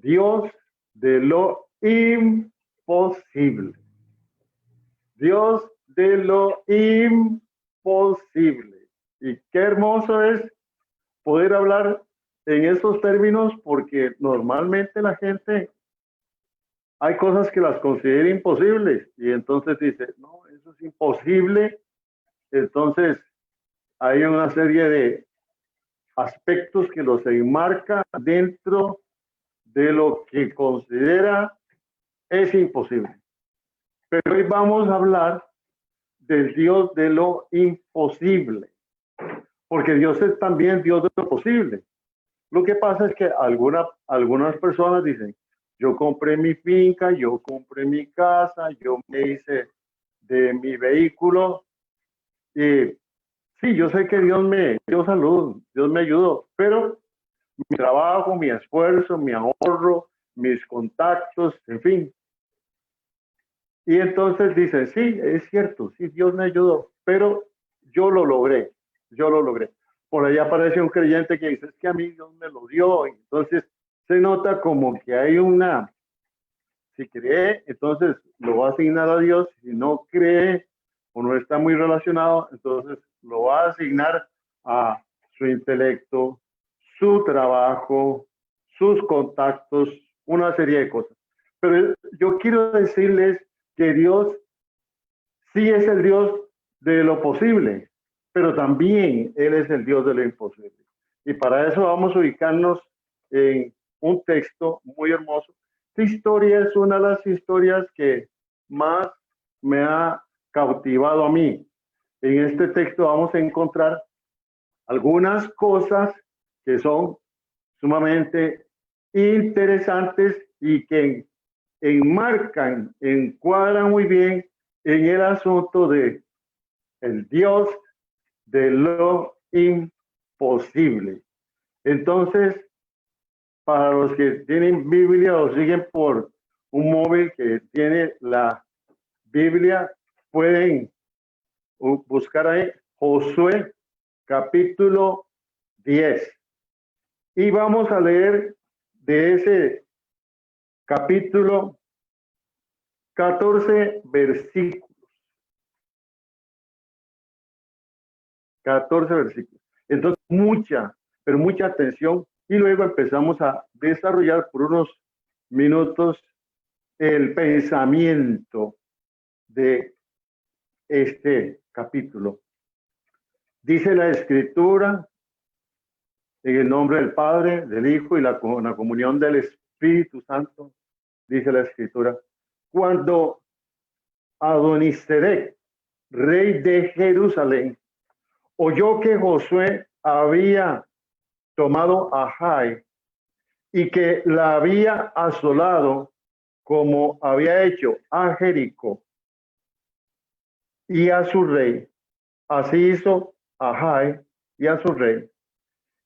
Dios de lo imposible. Dios de lo imposible. Y qué hermoso es poder hablar en estos términos, porque normalmente la gente, hay cosas que las considera imposibles y entonces dice, no, eso es imposible. Entonces hay una serie de aspectos que los enmarca dentro de lo que considera es imposible. Pero hoy vamos a hablar del Dios de lo imposible, porque Dios es también Dios de lo posible. Lo que pasa es que algunas personas dicen, yo compré mi finca, yo compré mi casa, yo me hice de mi vehículo, y sí, yo sé que Dios me dio salud, Dios me ayudó, pero mi trabajo, mi esfuerzo, mi ahorro, mis contactos, en fin. Y entonces dicen, sí, es cierto, sí, Dios me ayudó, pero yo lo logré, yo lo logré. Por ahí aparece un creyente que dice, es que a mí Dios me lo dio. Entonces se nota como que hay una, si cree, entonces lo va a asignar a Dios. Si no cree o no está muy relacionado, entonces lo va a asignar a su intelecto, su trabajo, sus contactos, una serie de cosas. Pero yo quiero decirles que Dios sí es el Dios de lo posible, pero también Él es el Dios de lo imposible. Y para eso vamos a ubicarnos en un texto muy hermoso. Esta historia es una de las historias que más me ha cautivado a mí. En este texto vamos a encontrar algunas cosas que son sumamente interesantes y que enmarcan, encuadran muy bien en el asunto de el Dios de lo imposible. Entonces, para los que tienen Biblia o siguen por un móvil que tiene la Biblia, pueden buscar ahí Josué capítulo 10. Y vamos a leer de ese capítulo 14 versículos. 14 versículos. Entonces, pero mucha atención. Y luego empezamos a desarrollar por unos minutos el pensamiento de este capítulo. Dice la Escritura, en el nombre del Padre, del Hijo y la comunión del Espíritu Santo, dice la Escritura, cuando Adonisedec, rey de Jerusalén, oyó que Josué había tomado a Jai y que la había asolado como había hecho a Jericó y a su rey, así hizo a Jai y a su rey,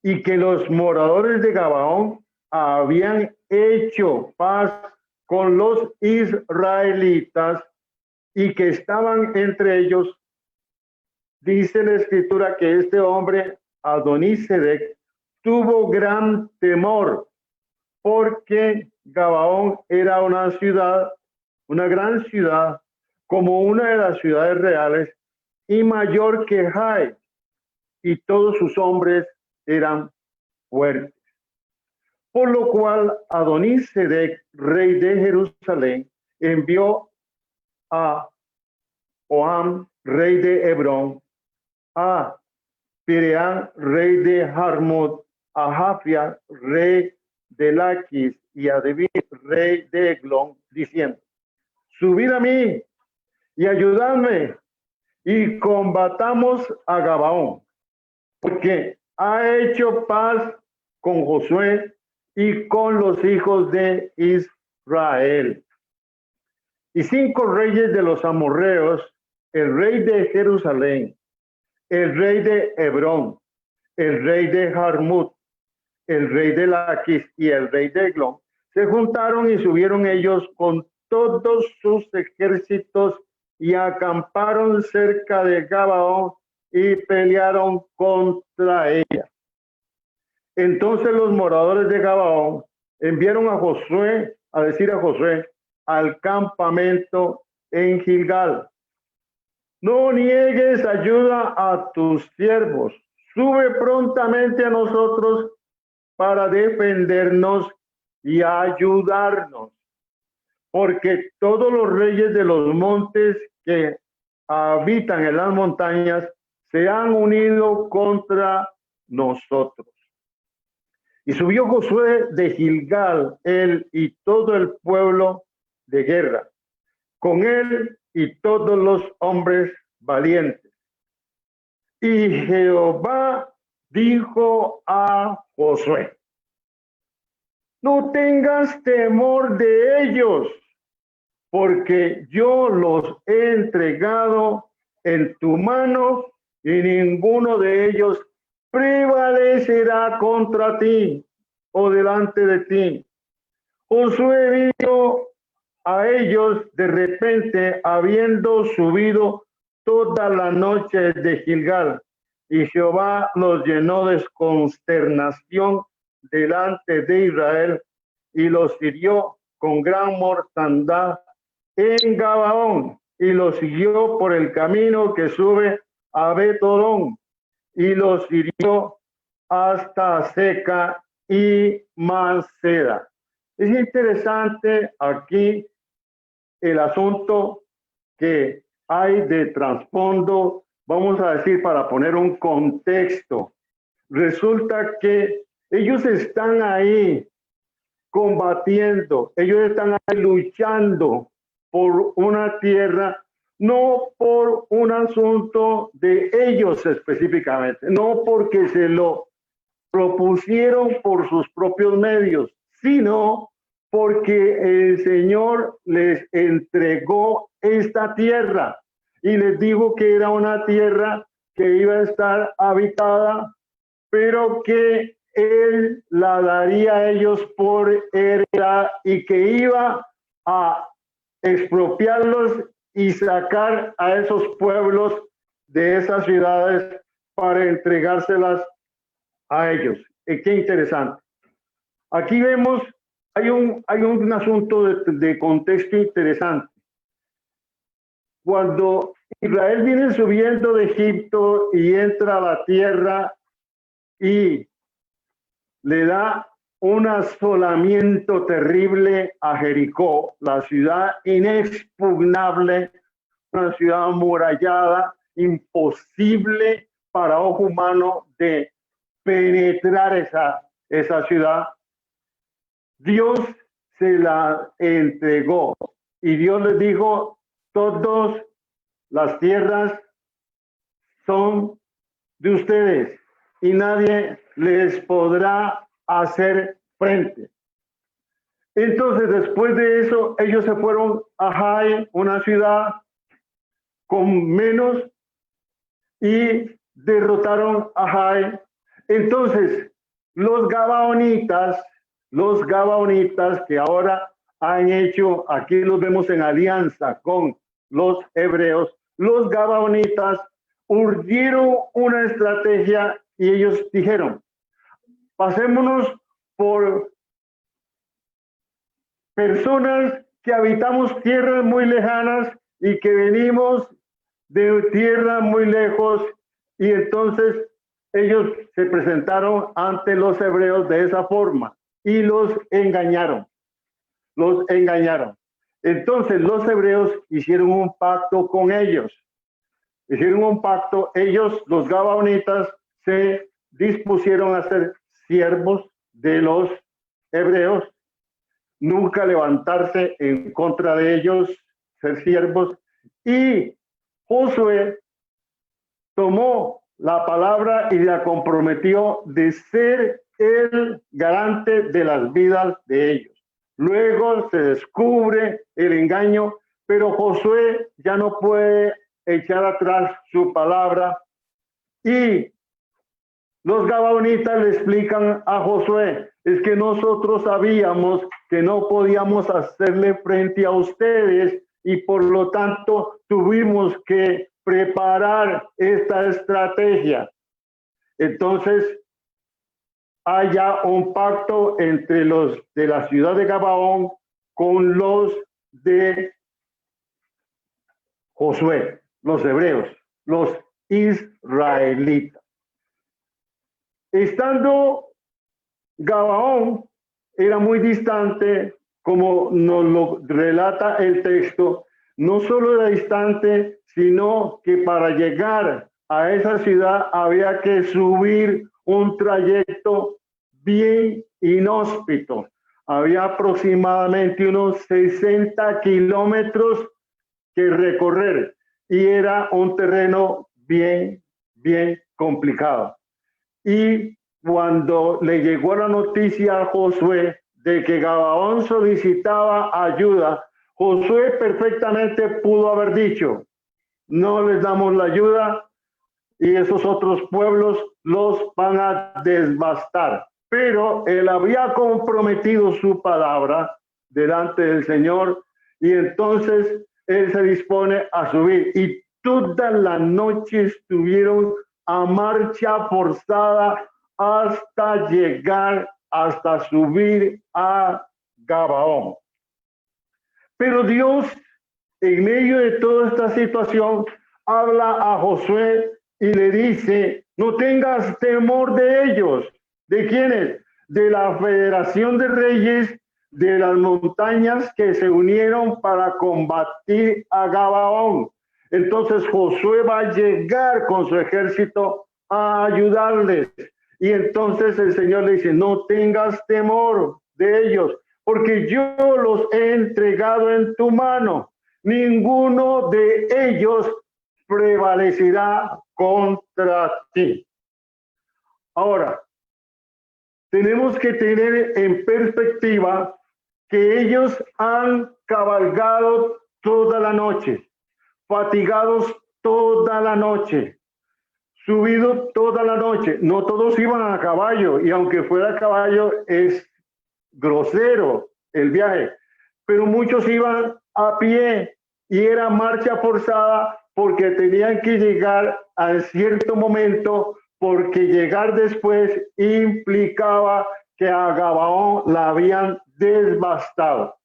y que los moradores de Gabaón habían hecho paz con los israelitas y que estaban entre ellos. Dice la Escritura que este hombre, Adonisedec, tuvo gran temor porque Gabaón era una ciudad, una gran ciudad, como una de las ciudades reales y mayor que Jai, y todos sus hombres eran fuertes. Por lo cual Adonisedec, rey de Jerusalén, envió a Oam, rey de Hebrón, a Pireán, rey de Jarmut, a Jafia, rey de Laquis, y a David, rey de Eglón, diciendo, subid a mí y ayudadme y combatamos a Gabaón, porque ha hecho paz con Josué y con los hijos de Israel. Y 5 reyes de los amorreos, el rey de Jerusalén, el rey de Hebrón, el rey de Jarmut, el rey de Laquis y el rey de Eglón, se juntaron y subieron ellos con todos sus ejércitos y acamparon cerca de Gabaón y pelearon contra ella. Entonces los moradores de Gabaón enviaron a Josué a decir a Josué al campamento en Gilgal: no niegues ayuda a tus siervos, sube prontamente a nosotros para defendernos y ayudarnos, porque todos los reyes de los montes que habitan en las montañas se han unido contra nosotros. Y subió Josué de Gilgal, él y todo el pueblo de guerra, con él y todos los hombres valientes. Y Jehová dijo a Josué: no tengas temor de ellos, porque yo los he entregado en tu mano, y ninguno de ellos prevalecerá contra ti o delante de ti. Josué vino a ellos de repente, habiendo subido toda la noche de Gilgal, y Jehová los llenó de consternación delante de Israel, y los hirió con gran mortandad en Gabaón, y los siguió por el camino que sube a Betolón, y los hirió hasta Seca y Manceda. Es interesante aquí el asunto que hay de trasfondo, vamos a decir, para poner un contexto. Resulta que ellos están ahí combatiendo, ellos están ahí luchando por una tierra, no por un asunto de ellos específicamente, no porque se lo propusieron por sus propios medios, sino porque el Señor les entregó esta tierra y les dijo que era una tierra que iba a estar habitada, pero que Él la daría a ellos por heredad y que iba a expropiarlos y sacar a esos pueblos de esas ciudades para entregárselas a ellos. Qué interesante. Aquí vemos, hay un asunto de contexto interesante. Cuando Israel viene subiendo de Egipto y entra a la tierra y le da un asolamiento terrible a Jericó, la ciudad inexpugnable, una ciudad amurallada, imposible para ojo humano de penetrar esa ciudad. Dios se la entregó y Dios les dijo: todas las tierras son de ustedes y nadie les podrá hacer frente. Entonces, después de eso, ellos se fueron a Jai, una ciudad con menos, y derrotaron a Jai. Entonces, los gabaonitas que ahora han hecho, aquí los vemos en alianza con los hebreos, los gabaonitas urdieron una estrategia y ellos dijeron: pasémonos por personas que habitamos tierras muy lejanas y que venimos de tierra muy lejos, y entonces ellos se presentaron ante los hebreos de esa forma y los engañaron. Entonces los hebreos hicieron un pacto con ellos. Ellos, los gabaonitas, se dispusieron a ser siervos de los hebreos, nunca levantarse en contra de ellos, ser siervos. Y Josué tomó la palabra y la comprometió de ser el garante de las vidas de ellos. Luego se descubre el engaño, pero Josué ya no puede echar atrás su palabra, y los gabaonitas le explican a Josué: es que nosotros sabíamos que no podíamos hacerle frente a ustedes y por lo tanto tuvimos que preparar esta estrategia. Entonces, haya un pacto entre los de la ciudad de Gabaón con los de Josué, los hebreos, los israelitas. Estando Gabaón era muy distante, como nos lo relata el texto, no solo era distante, sino que para llegar a esa ciudad había que subir un trayecto bien inhóspito. Había aproximadamente unos 60 kilómetros que recorrer y era un terreno bien complicado. Y cuando le llegó la noticia a Josué de que Gabaón solicitaba ayuda, Josué perfectamente pudo haber dicho: no les damos la ayuda y esos otros pueblos los van a devastar. Pero él había comprometido su palabra delante del Señor y entonces él se dispone a subir. Y toda la noche estuvieron a marcha forzada hasta llegar, hasta subir a Gabaón. Pero Dios, en medio de toda esta situación, habla a Josué y le dice: no tengas temor de ellos. ¿De quiénes? De la Federación de Reyes de las montañas que se unieron para combatir a Gabaón. Entonces Josué va a llegar con su ejército a ayudarles. Y entonces el Señor le dice: no tengas temor de ellos, porque yo los he entregado en tu mano. Ninguno de ellos prevalecerá contra ti. Ahora, tenemos que tener en perspectiva que ellos han cabalgado toda la noche, fatigados toda la noche, subido toda la noche. No todos iban a caballo, y aunque fuera a caballo es grosero el viaje, pero muchos iban a pie y era marcha forzada porque tenían que llegar a cierto momento, porque llegar después implicaba que a Gabaón la habían devastado.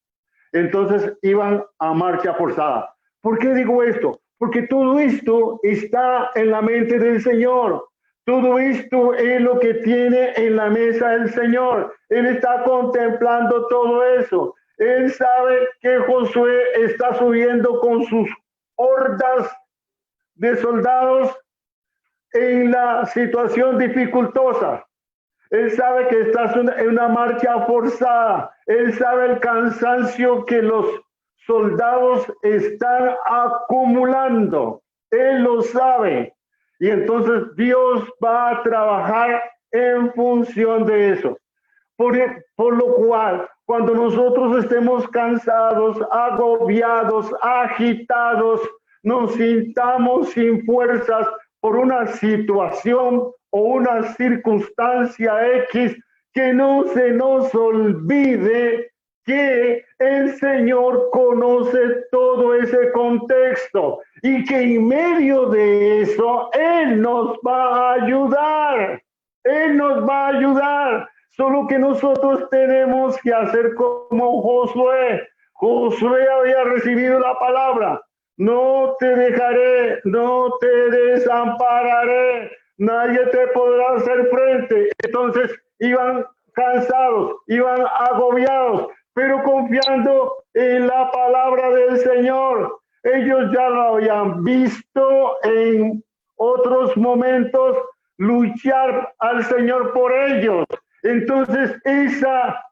Entonces iban a marcha forzada. ¿Por qué digo esto? Porque todo esto está en la mente del Señor. Todo esto es lo que tiene en la mesa el Señor. Él está contemplando todo eso. Él sabe que Josué está subiendo con sus hordas de soldados en la situación dificultosa. Él sabe que está en una marcha forzada. Él sabe el cansancio que los soldados están acumulando. Él lo sabe. Y entonces Dios va a trabajar en función de eso. Por lo cual, cuando nosotros estemos cansados, agobiados, agitados, nos sintamos sin fuerzas por una situación o una circunstancia X, que no se nos olvide que el Señor conoce todo ese contexto y que en medio de eso Él nos va a ayudar. Él nos va a ayudar. Solo que nosotros tenemos que hacer como Josué. Josué había recibido la palabra: no te dejaré, no te desampararé, nadie te podrá hacer frente. Entonces iban cansados, iban agobiados, pero confiando en la palabra del Señor. Ellos ya lo habían visto en otros momentos luchar al Señor por ellos. Entonces esa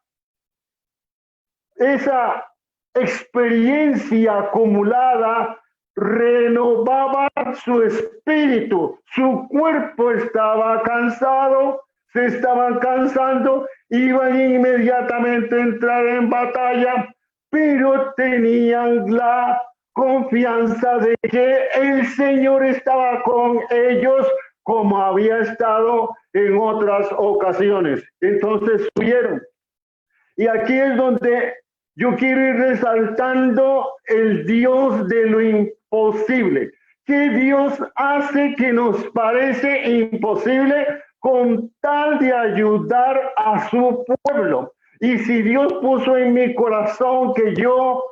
experiencia acumulada renovaba su espíritu. Su cuerpo estaba cansado, se estaban cansando, iban inmediatamente a entrar en batalla, pero tenían la confianza de que el Señor estaba con ellos, como había estado en otras ocasiones. Entonces subieron. Y aquí es donde yo quiero ir resaltando el Dios de lo imposible. ¿Qué Dios hace que nos parece imposible? con tal de ayudar a su pueblo. Y si Dios puso en mi corazón que yo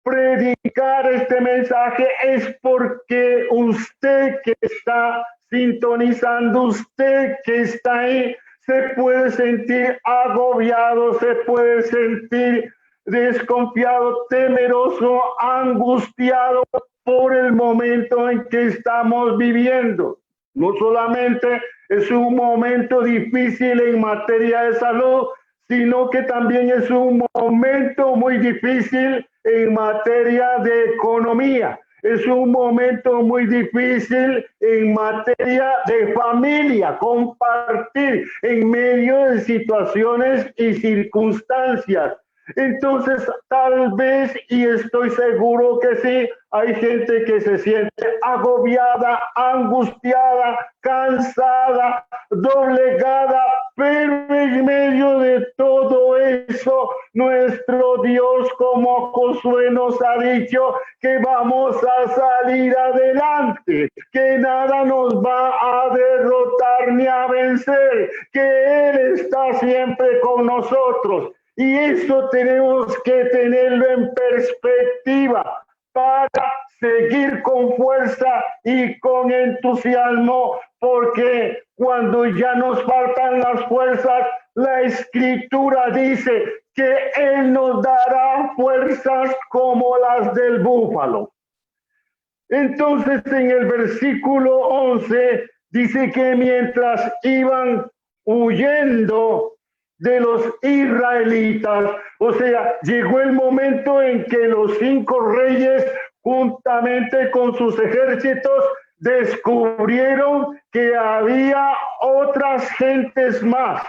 predicar este mensaje, es porque usted que está sintonizando, usted que está ahí, se puede sentir agobiado, se puede sentir desconfiado, temeroso, angustiado por el momento en que estamos viviendo. No solamente es un momento difícil en materia de salud, sino que también es un momento muy difícil en materia de economía. Es un momento muy difícil en materia de familia, compartir en medio de situaciones y circunstancias. Entonces, tal vez, y estoy seguro que sí, hay gente que se siente agobiada, angustiada, cansada, doblegada, pero en medio de todo eso, nuestro Dios, como Josué nos ha dicho, que vamos a salir adelante, que nada nos va a derrotar ni a vencer, que Él está siempre con nosotros. Y eso tenemos que tenerlo en perspectiva para seguir con fuerza y con entusiasmo, porque cuando ya nos faltan las fuerzas, la Escritura dice que Él nos dará fuerzas como las del búfalo. Entonces en el versículo 11 dice que mientras iban huyendo de los israelitas, o sea, llegó el momento en que los 5 reyes, juntamente con sus ejércitos, descubrieron que había otras gentes más.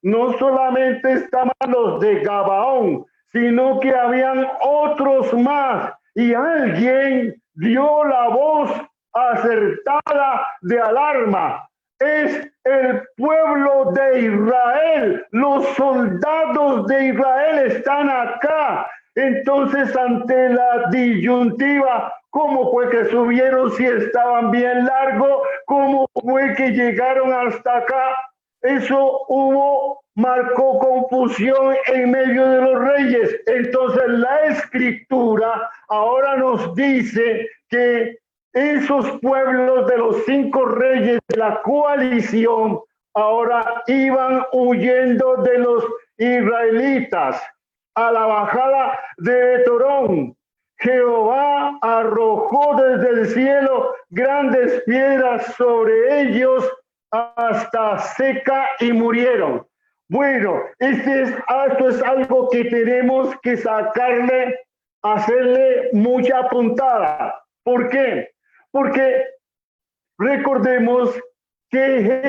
No solamente estaban los de Gabaón, sino que habían otros más, y alguien dio la voz acertada de alarma. Es el pueblo de Israel, los soldados de Israel están acá. Entonces, ante la disyuntiva, ¿cómo fue que subieron si estaban bien largos? ¿Cómo fue que llegaron hasta acá? Eso marcó confusión en medio de los reyes. Entonces la Escritura ahora nos dice que esos pueblos de los 5 reyes de la coalición ahora iban huyendo de los israelitas a la bajada de Torón. Jehová arrojó desde el cielo grandes piedras sobre ellos hasta seca y murieron. Bueno, esto es algo que tenemos que hacerle mucha puntada. ¿Por qué? Porque recordemos que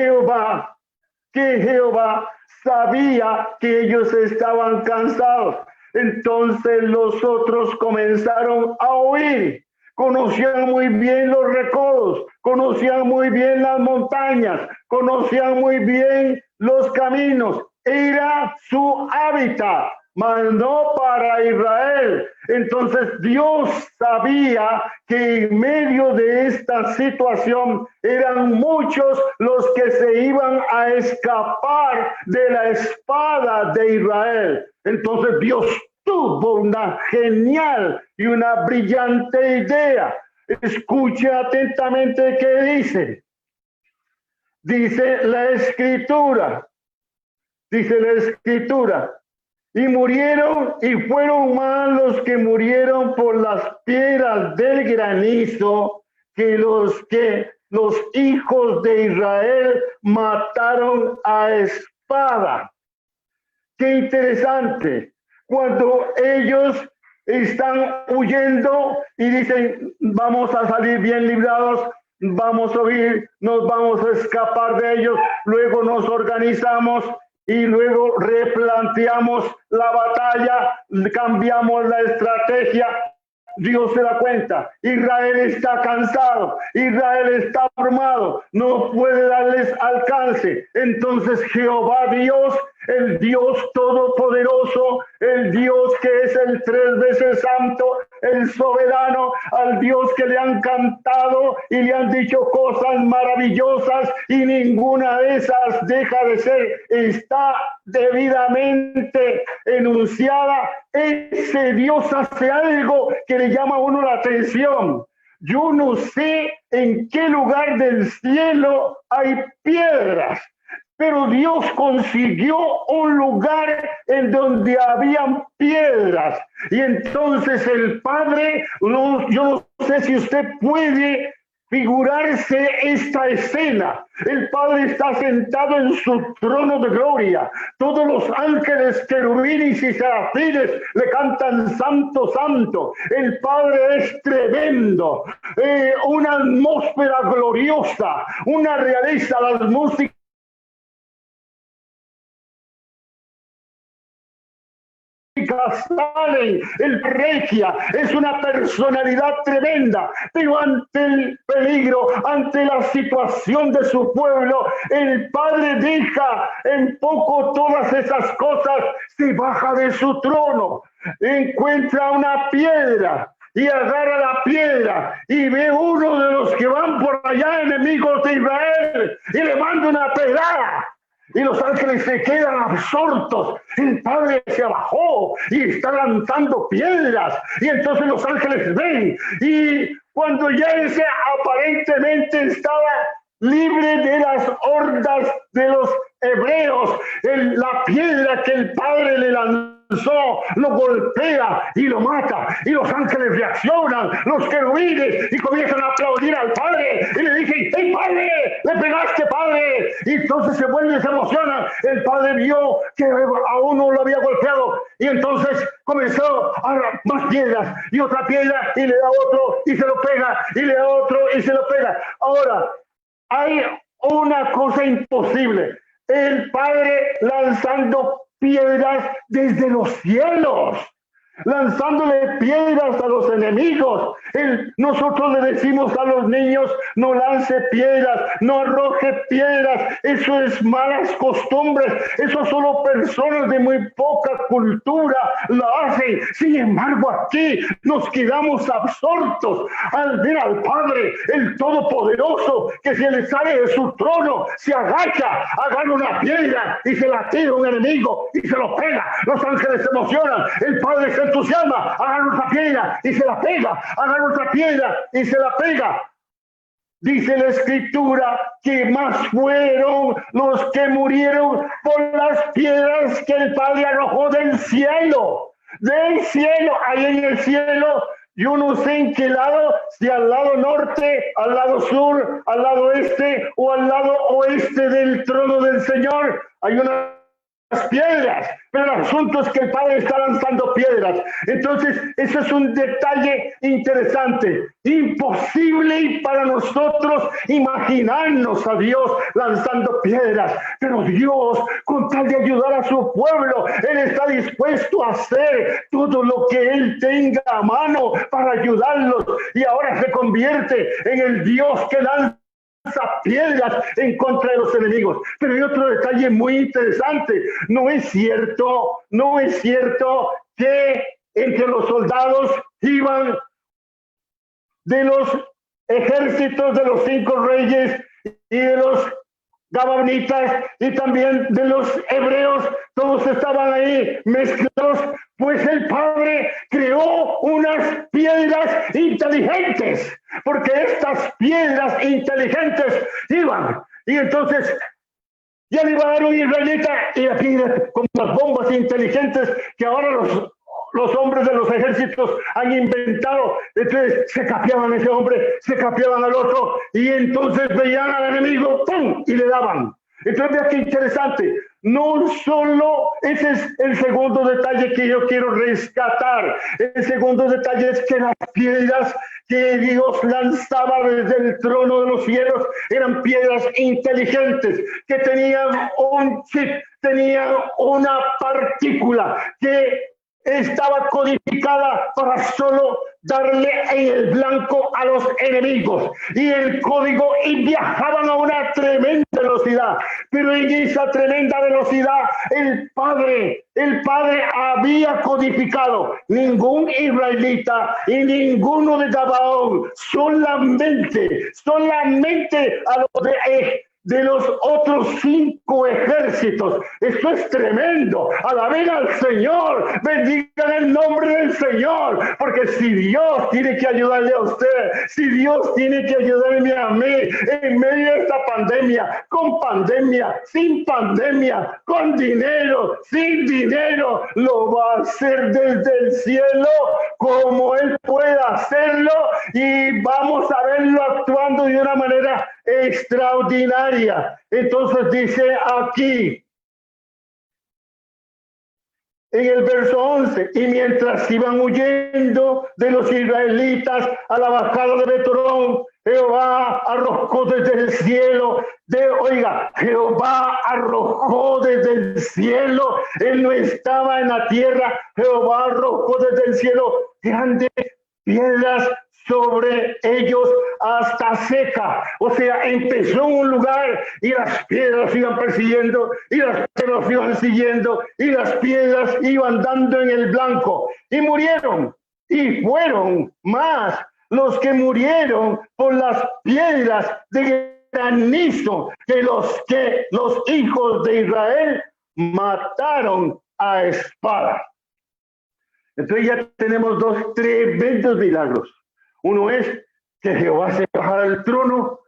Jehová sabía que ellos estaban cansados. Entonces los otros comenzaron a huir. Conocían muy bien los recodos, conocían muy bien las montañas, conocían muy bien los caminos. Era su hábitat, mas no para Israel. Entonces Dios sabía que en medio de esta situación eran muchos los que se iban a escapar de la espada de Israel. Entonces Dios tuvo una genial y una brillante idea. Escuche atentamente qué dice. Dice la Escritura. Y murieron, y fueron más los que murieron por las piedras del granizo que los hijos de Israel mataron a espada. Qué interesante. Cuando ellos están huyendo y dicen, vamos a salir bien librados, vamos a huir, nos vamos a escapar de ellos, luego nos organizamos y luego replanteamos la batalla, cambiamos la estrategia. Dios se da cuenta, Israel está cansado, Israel está formado, no puede darles alcance. Entonces Jehová Dios, el Dios todopoderoso, el Dios que es el 3 veces santo, el soberano, al Dios que le han cantado y le han dicho cosas maravillosas y ninguna de esas deja de ser, está debidamente enunciada. Ese Dios hace algo que le llama a uno la atención. Yo no sé en qué lugar del cielo hay piedras, pero Dios consiguió un lugar en donde habían piedras. Y entonces el Padre, yo no sé si usted puede figurarse esta escena. El Padre está sentado en su trono de gloria. Todos los ángeles, querubines y serafines le cantan santo, santo. El Padre es tremendo. Una atmósfera gloriosa, una realeza, las músicas salen, el regia es una personalidad tremenda, pero ante el peligro, ante la situación de su pueblo, el Padre deja en poco todas esas cosas, se baja de su trono, encuentra una piedra y agarra la piedra y ve uno de los que van por allá, enemigos de Israel, y le manda una pedrada. Y los ángeles se quedan absortos. El Padre se bajó y está lanzando piedras. Y entonces los ángeles ven. Y cuando ya ese aparentemente estaba libre de las hordas de los hebreos, la piedra que el Padre le lanzó lo golpea y lo mata, y los ángeles reaccionan, los querubines, y comienzan a aplaudir al Padre y le dicen: ¡hey, Padre! ¡Le pegaste, Padre! Y entonces se vuelven y se emocionan. El Padre vio que a uno lo había golpeado y entonces comenzó a dar más piedras y otra piedra, y le da otro y se lo pega, y le da otro y se lo pega. Ahora, hay una cosa imposible: el Padre lanzando piedras desde los cielos, lanzándole piedras a los enemigos. Nosotros le decimos a los niños: no lance piedras, no arroje piedras, eso es malas costumbres, eso solo personas de muy poca cultura lo hacen. Sin embargo, aquí nos quedamos absortos al ver al Padre, el Todopoderoso, que se le sale de su trono, se agacha, agarra una piedra y se la tira a un enemigo y se lo pega. Los ángeles se emocionan, el Padre se entusiasma, agarra otra piedra y se la pega, agarra otra piedra y se la pega. Dice la Escritura que más fueron los que murieron por las piedras que el Padre arrojó del cielo. Del cielo, ahí en el cielo, yo no sé en qué lado, si al lado norte, al lado sur, al lado este o al lado oeste del trono del Señor, hay unas piedras, pero el asunto es que el Padre está lanzando piedras. Entonces, eso es un detalle interesante, imposible para nosotros imaginarnos a Dios lanzando piedras, pero Dios, con tal de ayudar a su pueblo, Él está dispuesto a hacer todo lo que Él tenga a mano para ayudarlos, y ahora se convierte en el Dios que lanza piedras en contra de los enemigos. Pero hay otro detalle muy interesante: no es cierto que entre los soldados iban de los ejércitos de los 5 reyes y de los gabaonitas y también de los hebreos, todos estaban ahí mezclados, pues el Padre creó unas piedras inteligentes, porque estas piedras inteligentes iban, y entonces ya le iba a dar un israelita, y la piedra, como las bombas inteligentes que ahora los hombres de los ejércitos han inventado. Entonces se capeaban a ese hombre, se capeaban al otro, y entonces veían al enemigo, ¡pum!, y le daban. Entonces vea qué interesante. No solo, ese es el segundo detalle que yo quiero rescatar. El segundo detalle es que las piedras que Dios lanzaba desde el trono de los cielos eran piedras inteligentes, que tenían un chip, tenían una partícula que estaba codificada para solo darle en el blanco a los enemigos. Y el código, y viajaban a una tremenda velocidad. Pero en esa tremenda velocidad, el Padre había codificado ningún israelita y ninguno de Gabaón, solamente a los de los otros 5 ejércitos. Esto es tremendo. Alaben al Señor, bendigan el nombre del Señor, porque si Dios tiene que ayudarle a usted, si Dios tiene que ayudarme a mí en medio de esta pandemia, con pandemia, sin pandemia, con dinero, sin dinero, lo va a hacer desde el cielo como Él pueda hacerlo, y vamos a verlo actuando de una manera extraordinaria. Entonces dice aquí en el verso 11, y mientras iban huyendo de los israelitas a la bajada de Betorón, Jehová arrojó desde el cielo, Jehová arrojó desde el cielo, él no estaba en la tierra, Jehová arrojó desde el cielo grandes piedras sobre ellos hasta seca. O sea, empezó en un lugar y las piedras iban persiguiendo, y las piedras iban siguiendo, y las piedras iban dando en el blanco, y murieron, y fueron más los que murieron por las piedras de granizo que los hijos de Israel mataron a espada. Entonces ya tenemos 2 tremendos milagros. Uno es que Jehová se baja del trono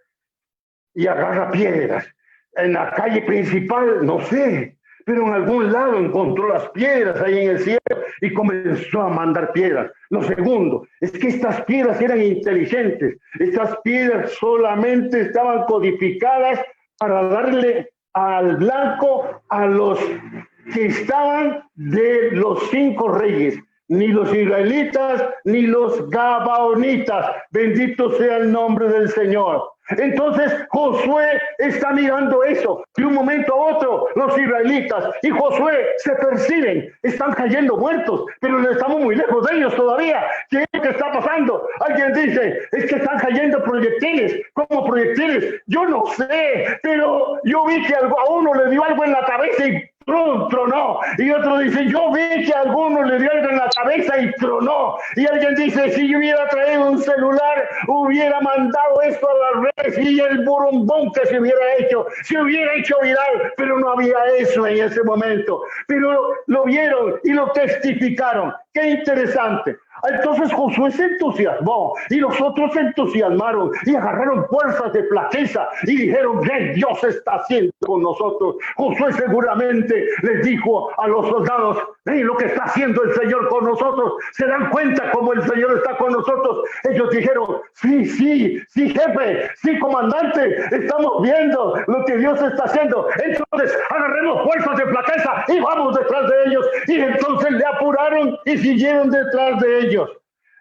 y agarra piedras. En la calle principal, no sé, pero en algún lado encontró las piedras ahí en el cielo y comenzó a mandar piedras. Lo segundo es que estas piedras eran inteligentes. Estas piedras solamente estaban codificadas para darle al blanco a los que estaban de los 5 reyes. Ni los israelitas, ni los gabaonitas. Bendito sea el nombre del Señor. Entonces Josué está mirando eso. De un momento a otro, los israelitas y Josué se perciben. Están cayendo muertos, pero estamos muy lejos de ellos todavía. ¿Qué es lo que está pasando? Alguien dice, es que están cayendo proyectiles. ¿Cómo proyectiles? Yo no sé, pero yo vi que a uno le dio algo en la cabeza y tronó. Y otro dice, yo vi que a alguno le dio algo en la cabeza y tronó. Y alguien dice, si yo hubiera traído un celular, hubiera mandado esto a las redes, y el burumbón que se hubiera hecho, se hubiera hecho viral, pero no había eso en ese momento. Pero lo vieron y lo testificaron. Qué interesante. Entonces Josué se entusiasmó y los otros se entusiasmaron y agarraron fuerzas de flaqueza y dijeron, ¿qué Dios está haciendo con nosotros? Josué seguramente les dijo a los soldados, ven lo que está haciendo el Señor con nosotros. ¿Se dan cuenta cómo el Señor está con nosotros? Ellos dijeron, sí, jefe, sí, comandante, estamos viendo lo que Dios está haciendo. Entonces agarremos fuerzas de flaqueza y vamos detrás de ellos. Y entonces le apuraron y siguieron detrás de ellos.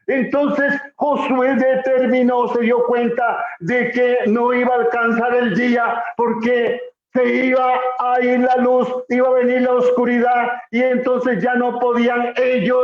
Entonces Josué determinó, se dio cuenta de que no iba a alcanzar el día porque se iba a ir la luz, iba a venir la oscuridad, y entonces ya no podían ellos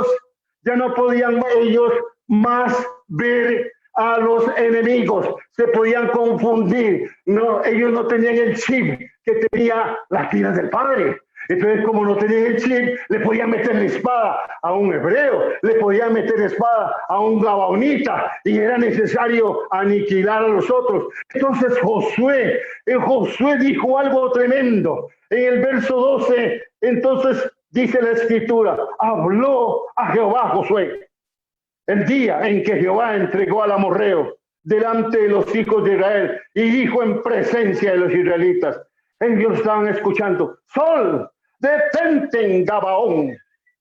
más ver a los enemigos, se podían confundir. No, ellos no tenían el chip que tenía las piedras del Padre. Entonces, como no tenían el chip, le podían meter la espada a un hebreo, le podían meter espada a un gabaonita, y era necesario aniquilar a los otros. Entonces Josué dijo algo tremendo. En el verso 12, entonces dice la Escritura, habló a Jehová Josué el día en que Jehová entregó al amorreo delante de los hijos de Israel, y dijo en presencia de los israelitas, ellos estaban escuchando, sol, detente en Gabaón,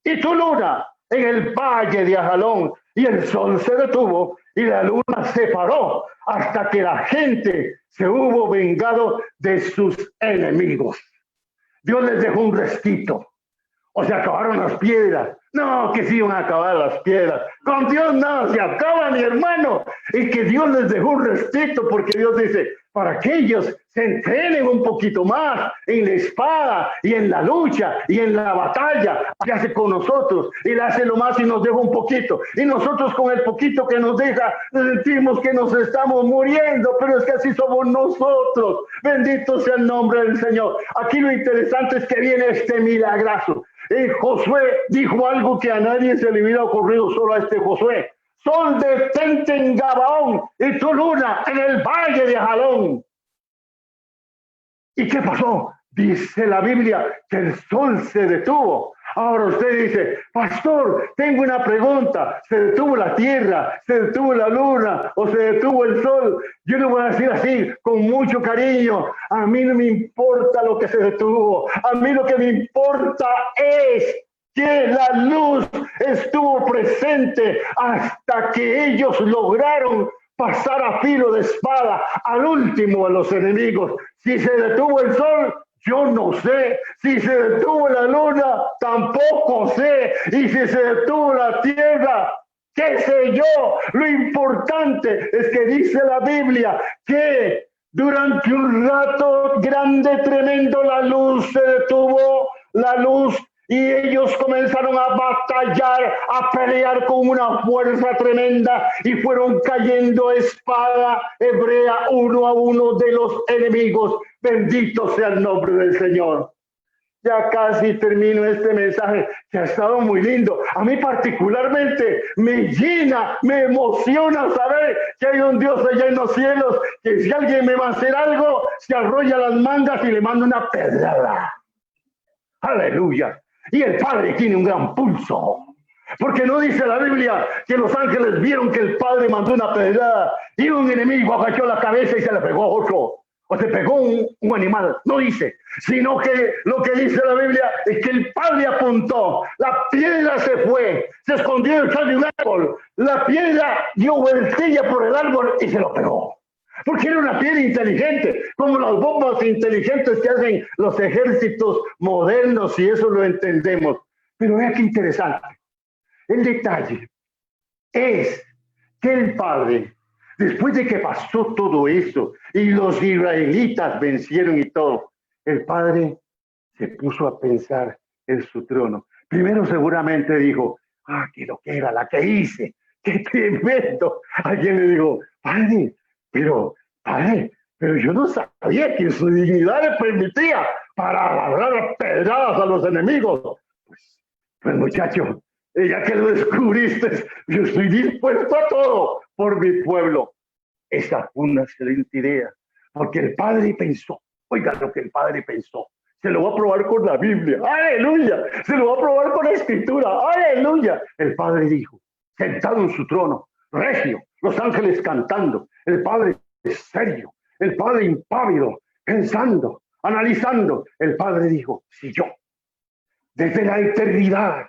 y tu luna en el valle de Ajalón. Y el sol se detuvo y la luna se paró hasta que la gente se hubo vengado de sus enemigos. Dios les dejó un respiro. O se acabaron las piedras. No, que se iban a acabar las piedras. Con Dios nada se acaba, mi hermano. Y que Dios les dejó un respiro, porque Dios dice, para que ellos se entrenen un poquito más en la espada y en la lucha y en la batalla. ¿Qué hace con nosotros? Él hace lo más y nos deja un poquito. Y nosotros con el poquito que nos deja, sentimos que nos estamos muriendo, pero es que así somos nosotros. Bendito sea el nombre del Señor. Aquí lo interesante es que viene este milagrazo. Josué dijo algo que a nadie se le hubiera ocurrido, solo a este Josué. Sol detente en Gabaón y tu luna en el valle de Jalón. ¿Y qué pasó? Dice la Biblia que el sol se detuvo. Ahora usted dice, pastor, tengo una pregunta. ¿Se detuvo la tierra? ¿Se detuvo la luna? ¿O se detuvo el sol? Yo le voy a decir así, con mucho cariño. A mí no me importa lo que se detuvo. A mí lo que me importa es que la luz estuvo presente hasta que ellos lograron pasar a filo de espada al último de los enemigos. Si se detuvo el sol, yo no sé. Si se detuvo la luna, tampoco sé. Y si se detuvo la tierra, qué sé yo. Lo importante es que dice la Biblia que durante un rato grande, tremendo, la luz se detuvo, la luz. Y ellos comenzaron a batallar, a pelear con una fuerza tremenda y fueron cayendo espada hebrea uno a uno de los enemigos. Bendito sea el nombre del Señor. Ya casi termino este mensaje que ha estado muy lindo. A mí particularmente me llena, me emociona saber que hay un Dios allá en los cielos, que si alguien me va a hacer algo, se arrolla las mangas y le manda una pedrada. Aleluya. Y el Padre tiene un gran pulso. Porque no dice la Biblia que los ángeles vieron que el Padre mandó una pedrada y un enemigo agachó la cabeza y se le pegó a otro. O se pegó un animal. No dice. Sino que lo que dice la Biblia es que el Padre apuntó. La piedra se fue. Se escondió detrás de un árbol. La piedra dio vueltilla por el árbol y se lo pegó. Porque era una piedra inteligente, como las bombas inteligentes que hacen los ejércitos modernos, y eso lo entendemos. Pero vea qué interesante. El detalle es que el Padre, después de que pasó todo eso, y los israelitas vencieron y todo, el Padre se puso a pensar en su trono. Primero seguramente dijo, qué lo que era la que hice, qué tremendo. Alguien le dijo, Padre, pero yo no sabía que su dignidad le permitía para labrar pedradas a los enemigos. Pues muchacho, ya que lo descubriste, yo estoy dispuesto a todo por mi pueblo. Esa fue una excelente idea, porque el Padre pensó, oiga lo que el Padre pensó, se lo va a probar con la Biblia, aleluya, se lo va a probar con la Escritura, aleluya. El Padre dijo, sentado en su trono, regio, los ángeles cantando, el Padre serio, el Padre impávido, pensando, analizando. El Padre dijo, si yo, desde la eternidad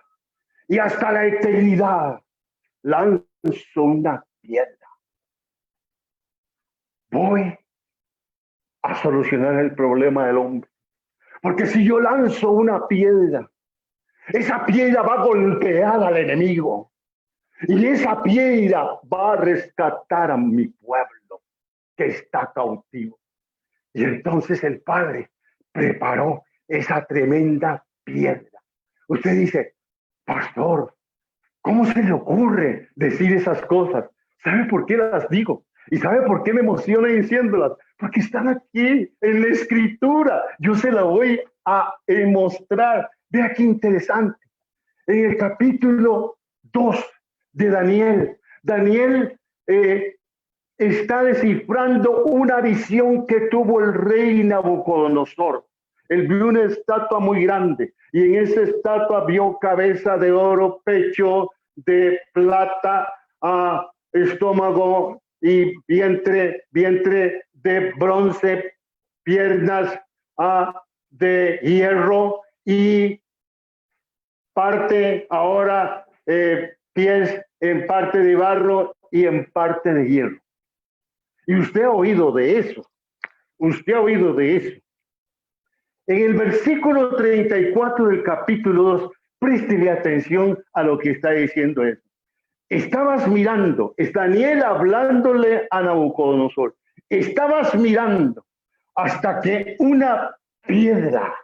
y hasta la eternidad, lanzo una piedra, voy a solucionar el problema del hombre. Porque si yo lanzo una piedra, esa piedra va a golpear al enemigo. Y esa piedra va a rescatar a mi pueblo que está cautivo. Y entonces el Padre preparó esa tremenda piedra. Usted dice, pastor, ¿cómo se le ocurre decir esas cosas? ¿Sabe por qué las digo? ¿Y sabe por qué me emociona diciéndolas? Porque están aquí en la Escritura. Yo se la voy a mostrar. Vea qué interesante. En el capítulo 2 de Daniel, Daniel está descifrando una visión que tuvo el rey Nabucodonosor. Él vio una estatua muy grande y en esa estatua vio cabeza de oro, pecho de plata, estómago y vientre de bronce, piernas de hierro y parte ahora pies en parte de barro y en parte de hierro. Y usted ha oído de eso. Usted ha oído de eso. En el versículo 34 del capítulo 2, préstele atención a lo que está diciendo eso. Estabas mirando, es Daniel hablándole a Nabucodonosor. estabas mirando hasta que una piedra,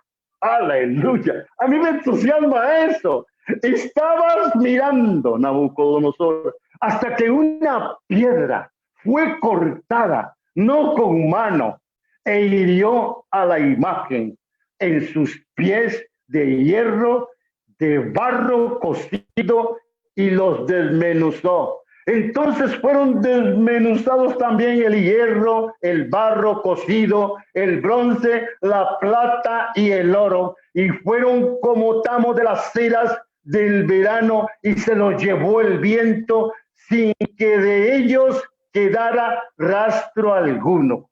aleluya, a mí me entusiasma eso. Estabas mirando, Nabucodonosor, hasta que una piedra fue cortada, no con mano, e hirió a la imagen en sus pies de hierro, de barro cocido, y los desmenuzó. Entonces fueron desmenuzados también el hierro, el barro cocido, el bronce, la plata y el oro, y fueron como tamo de las ceras del verano, y se los llevó el viento sin que de ellos quedara rastro alguno.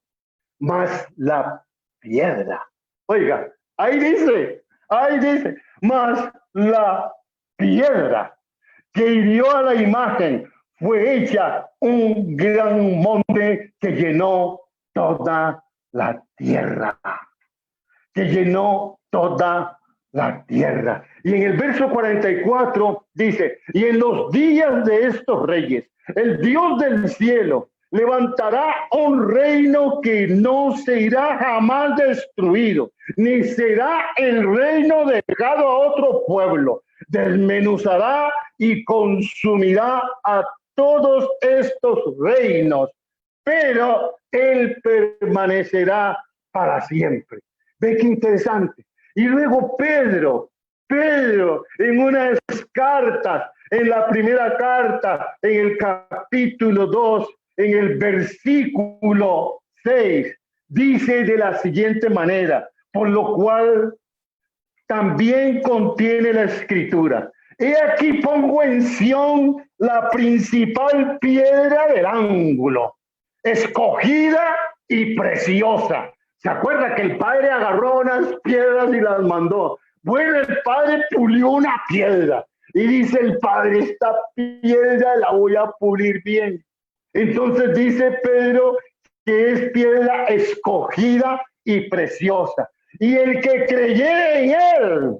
Mas la piedra, oiga, ahí dice, mas la piedra que hirió a la imagen fue hecha un gran monte que llenó toda la tierra, Y en el verso 44 dice, y en los días de estos reyes, el Dios del cielo levantará un reino que no se irá jamás destruido, ni será el reino dejado a otro pueblo. Desmenuzará y consumirá a todos estos reinos, pero él permanecerá para siempre. Ve qué interesante. Y luego Pedro, en una de sus cartas, en la primera carta, en el capítulo 2, en el versículo 6, dice de la siguiente manera, por lo cual también contiene la escritura. He aquí pongo en Sión la principal piedra del ángulo, escogida y preciosa. ¿Se acuerda que el padre agarró unas piedras y las mandó? Bueno, el padre pulió una piedra y dice el padre, esta piedra la voy a pulir bien. Entonces dice Pedro que es piedra escogida y preciosa. Y el que creyere en él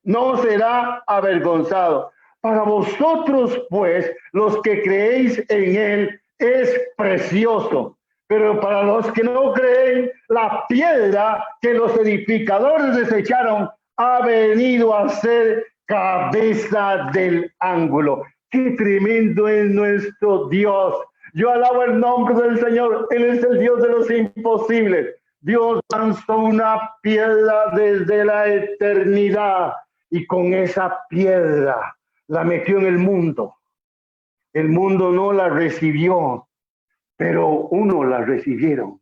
no será avergonzado. Para vosotros, pues, los que creéis en él, es precioso. Pero para los que no creen, la piedra que los edificadores desecharon ha venido a ser cabeza del ángulo. ¡Qué tremendo es nuestro Dios! Yo alabo el nombre del Señor. Él es el Dios de los imposibles. Dios lanzó una piedra desde la eternidad y con esa piedra la metió en el mundo. El mundo no la recibió, pero uno la recibieron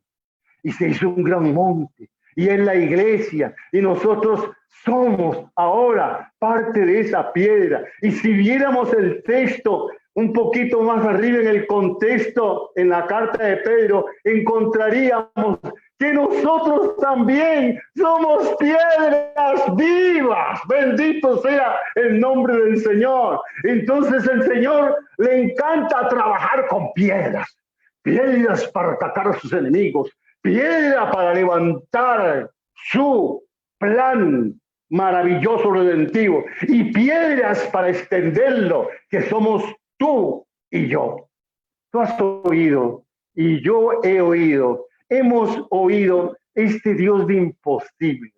y se hizo un gran monte y es la iglesia y nosotros somos ahora parte de esa piedra. Y si viéramos el texto un poquito más arriba en el contexto, en la carta de Pedro, encontraríamos que nosotros también somos piedras vivas. Bendito sea el nombre del Señor. Entonces el Señor le encanta trabajar con piedras. Piedras para atacar a sus enemigos. Piedra para levantar su plan maravilloso redentivo. Y piedras para extenderlo, que somos tú y yo. Tú has oído y yo he oído. Hemos oído este Dios de imposibles,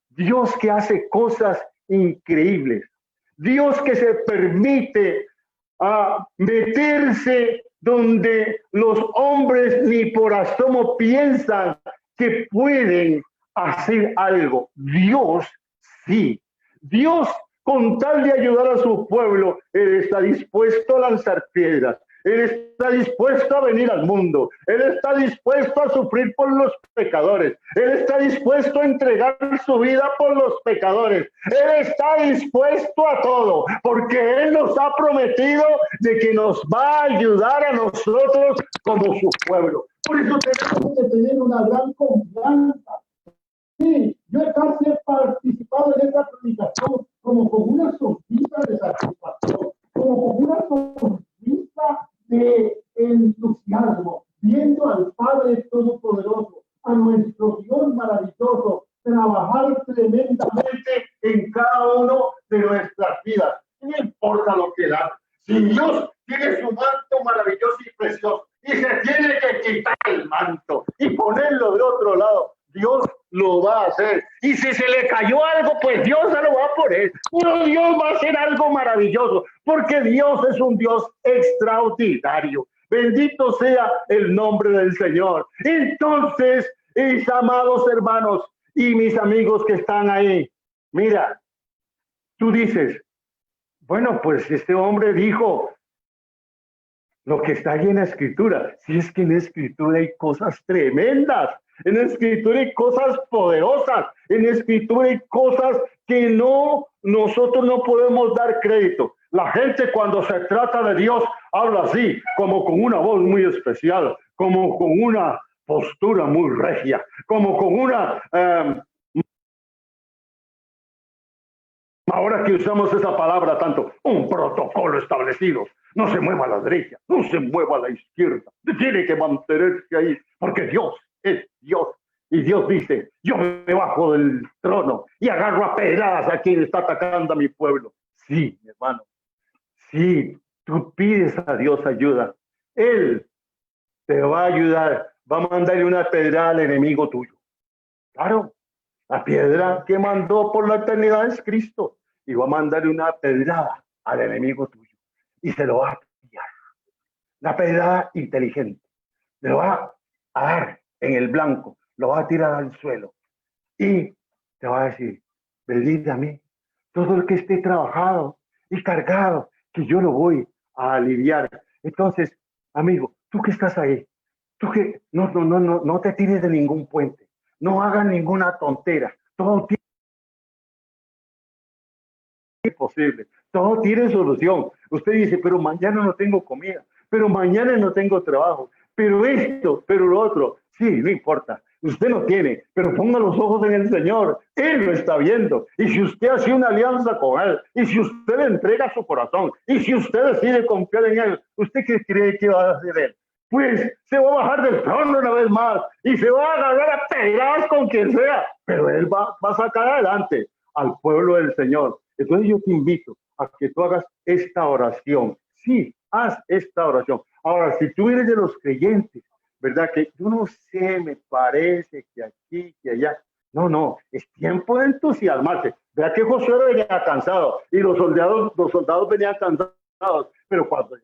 Dios que hace cosas increíbles, Dios que se permite meterse donde los hombres ni por asomo piensan que pueden hacer algo. Dios sí, Dios con tal de ayudar a su pueblo, Él está dispuesto a lanzar piedras. Él está dispuesto a venir al mundo. Él está dispuesto a sufrir por los pecadores. Él está dispuesto a entregar su vida por los pecadores. Él está dispuesto a todo, porque Él nos ha prometido de que nos va a ayudar a nosotros como su pueblo. Por eso tenemos que tener una gran confianza. Sí, yo he casi participado en esta predicación como con una sonrisa de satisfacción, como con una sonrisa de entusiasmo, viendo al Padre Todopoderoso, a nuestro Dios maravilloso, trabajar tremendamente en cada uno de nuestras vidas. No importa lo que da. Si Dios tiene su manto maravilloso y precioso y se tiene que quitar el manto y ponerlo de otro lado. Dios lo va a hacer. Y si se le cayó algo, pues Dios se lo va a poner. Pero Dios va a hacer algo maravilloso, porque Dios es un Dios extraordinario. Bendito sea el nombre del Señor. Entonces, mis amados hermanos y mis amigos que están ahí, mira, tú dices, bueno, pues este hombre dijo lo que está ahí en la Escritura. Si es que en la Escritura hay cosas tremendas, en la Escritura hay cosas poderosas, en la Escritura hay cosas que nosotros no podemos dar crédito. La gente cuando se trata de Dios habla así, como con una voz muy especial, como con una postura muy regia, como con una... ahora que usamos esa palabra tanto, un protocolo establecido. No se mueva a la derecha, no se mueva a la izquierda. Tiene que mantenerse ahí, porque Dios es Dios. Y Dios dice, yo me bajo del trono y agarro a pedradas a quien está atacando a mi pueblo. Sí, mi hermano, sí, tú pides a Dios ayuda. Él te va a ayudar, va a mandarle una pedrada al enemigo tuyo. Claro, la piedra que mandó por la eternidad es Cristo. Y va a mandarle una pedrada al enemigo tuyo. Y se lo va a pillar. La pedrada inteligente. Le va a dar en el blanco. Lo va a tirar al suelo. Y te va a decir, venid a mí. Todo el que esté trabajado y cargado, que yo lo voy a aliviar. Entonces, amigo, tú que estás ahí, tú que no te tires de ningún puente. No hagas ninguna tontera. Todo tiene posible. Todo tiene solución. Usted dice, pero mañana no tengo comida, pero mañana no tengo trabajo, pero esto, pero lo otro. Sí, no importa. Usted no tiene, pero ponga los ojos en el Señor. Él lo está viendo. Y si usted hace una alianza con Él, y si usted le entrega su corazón, y si usted decide confiar en Él, ¿usted qué cree que va a hacer Él? Pues se va a bajar del trono una vez más y se va a agarrar a pedradas con quien sea, pero Él va a sacar adelante al pueblo del Señor. Entonces yo te invito a que tú hagas esta oración. Sí, haz esta oración. Ahora, si tú eres de los creyentes, ¿verdad? Que yo no sé, me parece que aquí, que allá. No, es tiempo de entusiasmarse. Vea que Josué venía cansado y los soldados venían cansados, pero cuando...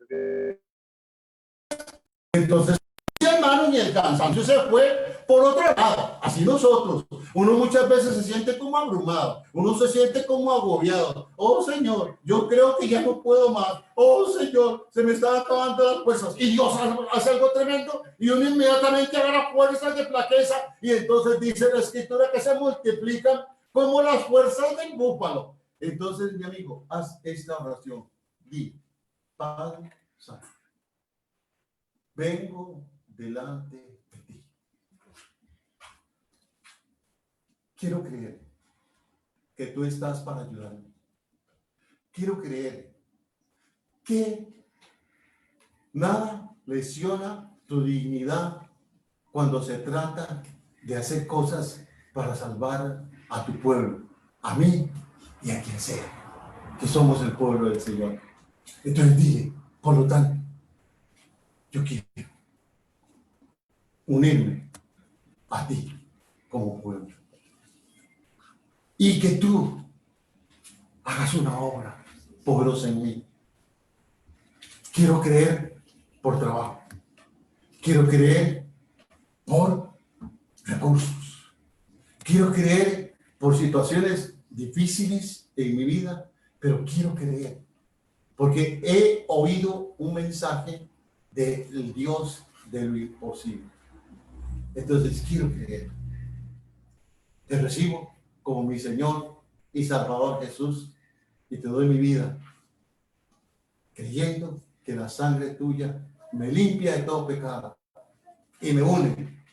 Entonces, hermano, y el cansancio se fue por otro lado. Así nosotros. Uno muchas veces se siente como abrumado. Uno se siente como agobiado. Oh, Señor, yo creo que ya no puedo más. Oh, Señor, se me están acabando las fuerzas. Y Dios hace algo tremendo. Y uno inmediatamente agarra fuerzas de flaqueza. Y entonces dice la Escritura que se multiplican como las fuerzas del búfalo. Entonces, mi amigo, haz esta oración. Di, Padre Santo, vengo delante de ti. Quiero creer que tú estás para ayudarme. Quiero creer que nada lesiona tu dignidad cuando se trata de hacer cosas para salvar a tu pueblo, a mí y a quien sea, que somos el pueblo del Señor. Entonces dile, por lo tanto, yo quiero unirme a ti como pueblo. Y que tú hagas una obra poderosa en mí. Quiero creer por trabajo. Quiero creer por recursos. Quiero creer por situaciones difíciles en mi vida, pero quiero creer porque he oído un mensaje del Dios de lo imposible. Entonces quiero creer. Te recibo como mi Señor y Salvador Jesús y te doy mi vida, creyendo que la sangre tuya me limpia de todo pecado y me une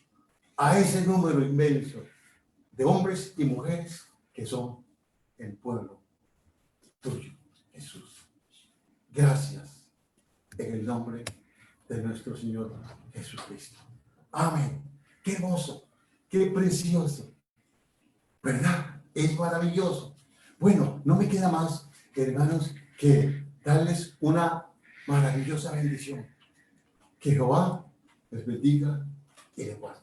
a ese número inmenso de hombres y mujeres que son el pueblo tuyo, Jesús. Gracias en el nombre de nuestro Señor Jesucristo. Amén. Qué hermoso, qué precioso, ¿verdad? Es maravilloso. Bueno, no me queda más, hermanos, que darles una maravillosa bendición. Que Jehová les bendiga y les guarde.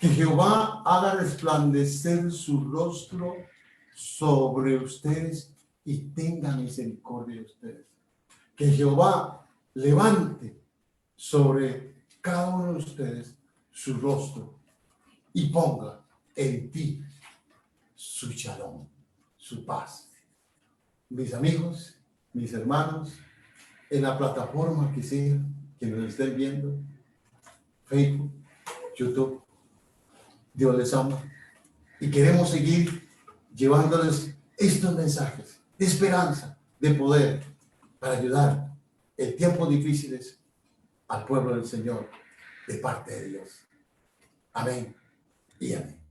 Que Jehová haga resplandecer su rostro sobre ustedes y tenga misericordia de ustedes. Que Jehová levante sobre cada uno de ustedes su rostro y ponga en ti su shalom, su paz. Mis amigos, mis hermanos, en la plataforma que sea, que nos estén viendo, Facebook, YouTube, Dios les ama y queremos seguir llevándoles estos mensajes de esperanza, de poder, para ayudar en tiempos difíciles al pueblo del Señor de parte de Dios. Amén y amén.